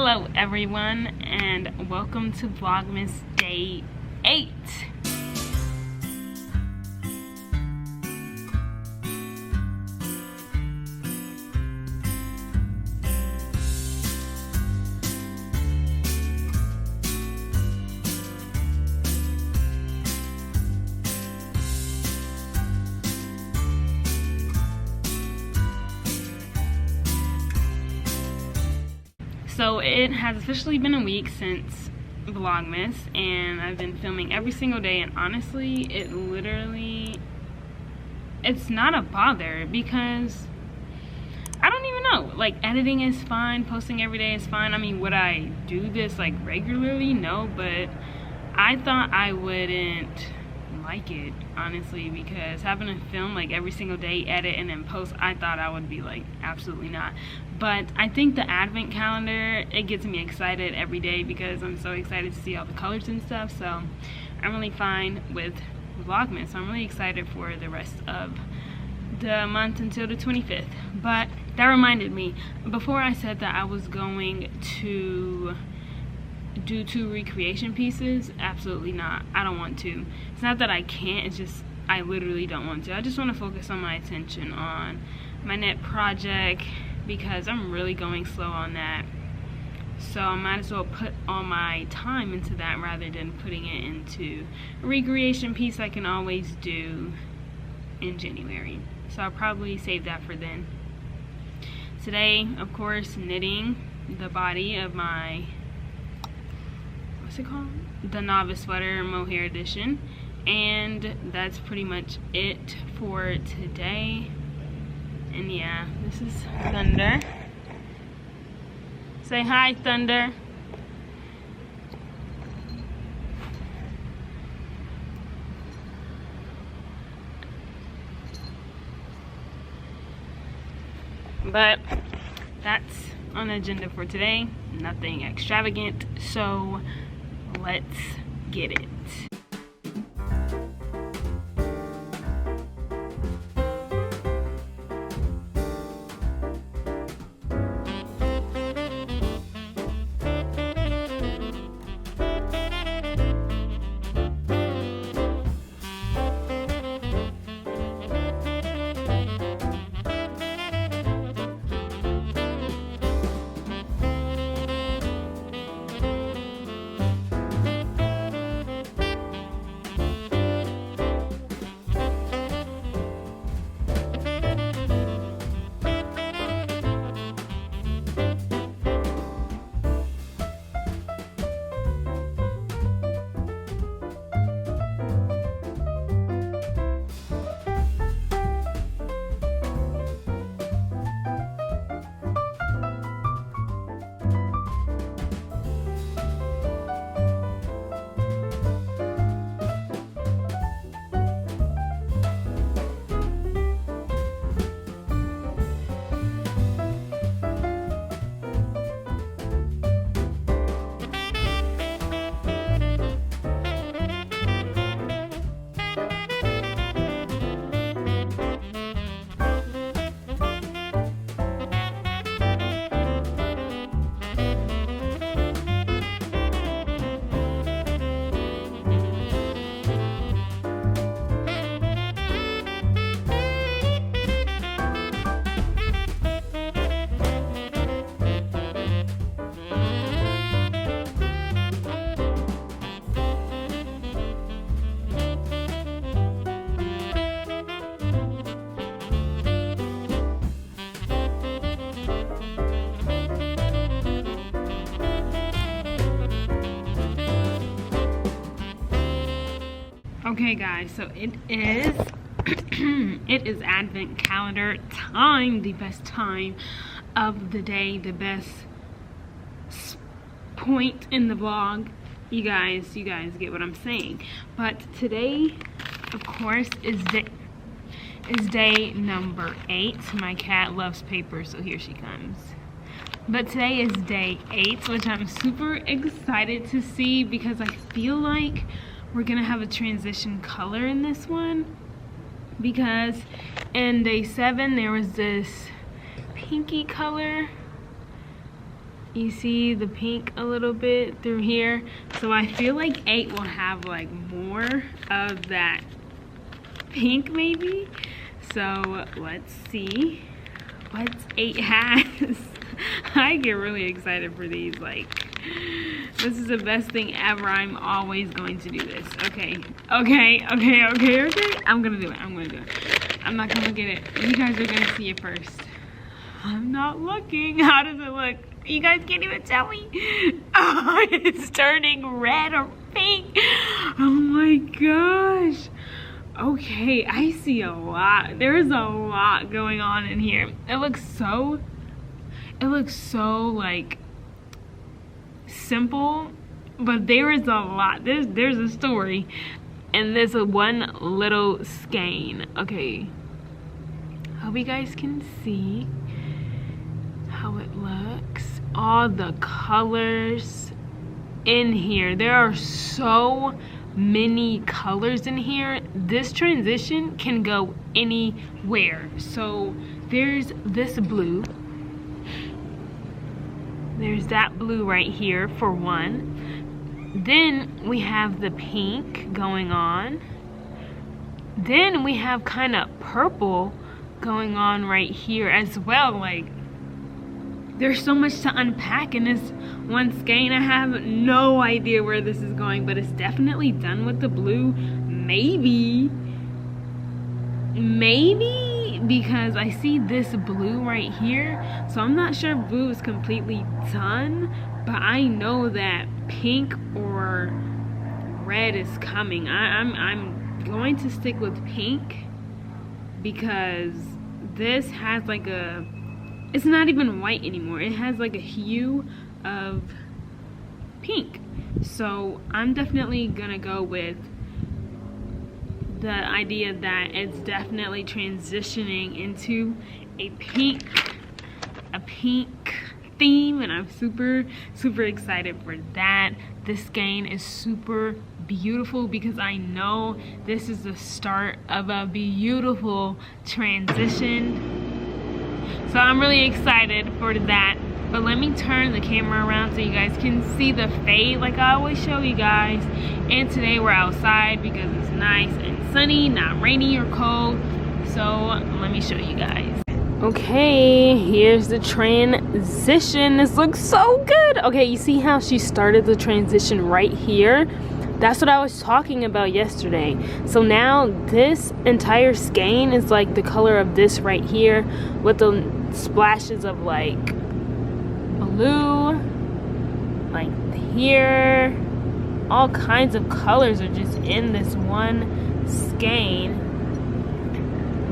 Hello everyone, and welcome to Vlogmas Day 8. So it has officially been a week since Vlogmas, and I've been filming every single day, and honestly, it's not a bother because I don't even know. Like, editing is fine, posting every day is fine. I mean, would I do this like regularly? No, but I thought I wouldn't like it, honestly, because having to film like every single day, edit, and then post, I thought I would be like, absolutely not. But I think the advent calendar, it gets me excited every day because I'm so excited to see all the colors and stuff. So I'm really fine with Vlogmas. So I'm really excited for the rest of the month until the 25th. But that reminded me, before I said that I was going to do 2 recreation pieces, absolutely not. I don't want to. It's not that I can't, it's just I literally don't want to. I just want to focus on my attention on my net project because I'm really going slow on that. So I might as well put all my time into that rather than putting it into a recreation piece I can always do in January. So I'll probably save that for then. Today, of course, knitting the body of my, what's it called? The Novice Sweater Mohair Edition. And that's pretty much it for today. And yeah, this is Thunder. Say hi, Thunder. But that's on the agenda for today. Nothing extravagant, so let's get it. Okay guys, so it is it is advent calendar time, the best time of the day, the best point in the vlog. You guys get what I'm saying. But today, of course, is day number 8. My cat loves paper, so here she comes. But today is day 8, which I'm super excited to see because I feel like we're gonna have a transition color in this one, because in day 7 there was this pinky color You see the pink a little bit through here. So I feel like 8 will have like more of that pink maybe. So let's see what 8 has. I get really excited for these. Like, this is the best thing ever. I'm always going to do this. Okay. I'm gonna do it. I'm not gonna look at it. You guys are gonna see it first. I'm not looking. How does it look? You guys can't even tell me. Oh, it's turning red or pink. Oh my gosh. Okay, I see a lot. There's a lot going on in here. It looks so like simple, but there is a lot. There's a story, and there's a one little skein. Okay, hope you guys can see how it looks. All the colors in here. There are so many colors in here. This transition can go anywhere. So there's this blue. There's that blue right here for one. Then we have the pink going on. Then we have kind of purple going on right here as well. Like, there's so much to unpack in this one skein. I have no idea where this is going, but it's definitely done with the blue. Maybe because I see this blue right here, so I'm not sure if blue is completely done, but I know that pink or red is coming. I'm going to stick with pink because this has like a, it's not even white anymore. It has like a hue of pink. So I'm definitely gonna go with the idea that it's definitely transitioning into a pink theme, and I'm super excited for that. This skein is super beautiful because I know this is the start of a beautiful transition. So I'm really excited for that. But let me turn the camera around so you guys can see the fade like I always show you guys. And today we're outside because it's nice and sunny, not rainy or cold. So let me show you guys. Okay, here's the transition. This looks so good. Okay, you see how she started the transition right here? That's what I was talking about yesterday. So now this entire skein is like the color of this right here with the splashes of like blue, like here. All kinds of colors are just in this one skein.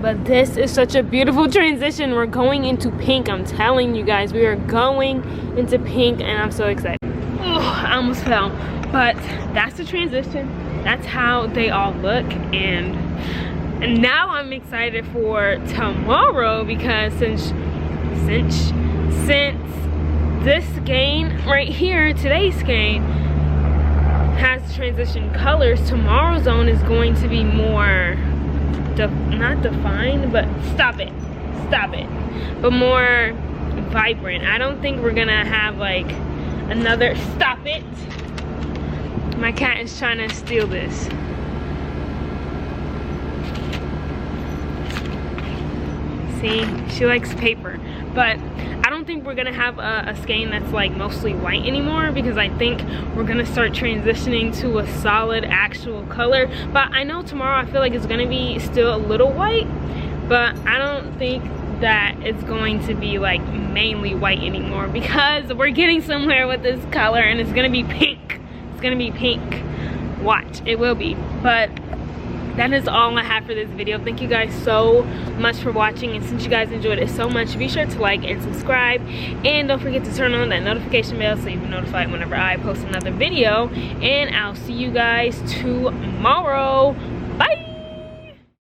But this is such a beautiful transition. We're going into pink. I'm telling you guys, we are going into pink, and I'm so excited. Oh, I almost fell. But that's the transition. That's how they all look. And now I'm excited for tomorrow because since this skein right here, today's skein, has transition colors, tomorrow's own is going to be more not defined, but stop it, but more vibrant. I don't think we're gonna have like another, stop it, my cat is trying to steal this. See, she likes paper. But I don't think we're gonna have a skein that's like mostly white anymore, because I think we're gonna start transitioning to a solid actual color. But I know tomorrow I feel like it's gonna be still a little white, but I don't think that it's going to be like mainly white anymore, because we're getting somewhere with this color and it's gonna be pink. It's gonna be pink. Watch, it will be. But that is all I have for this video. Thank you guys so much for watching, and since you guys enjoyed it so much, be sure to like and subscribe, and don't forget to turn on that notification bell so you'll be notified whenever I post another video. And I'll see you guys tomorrow.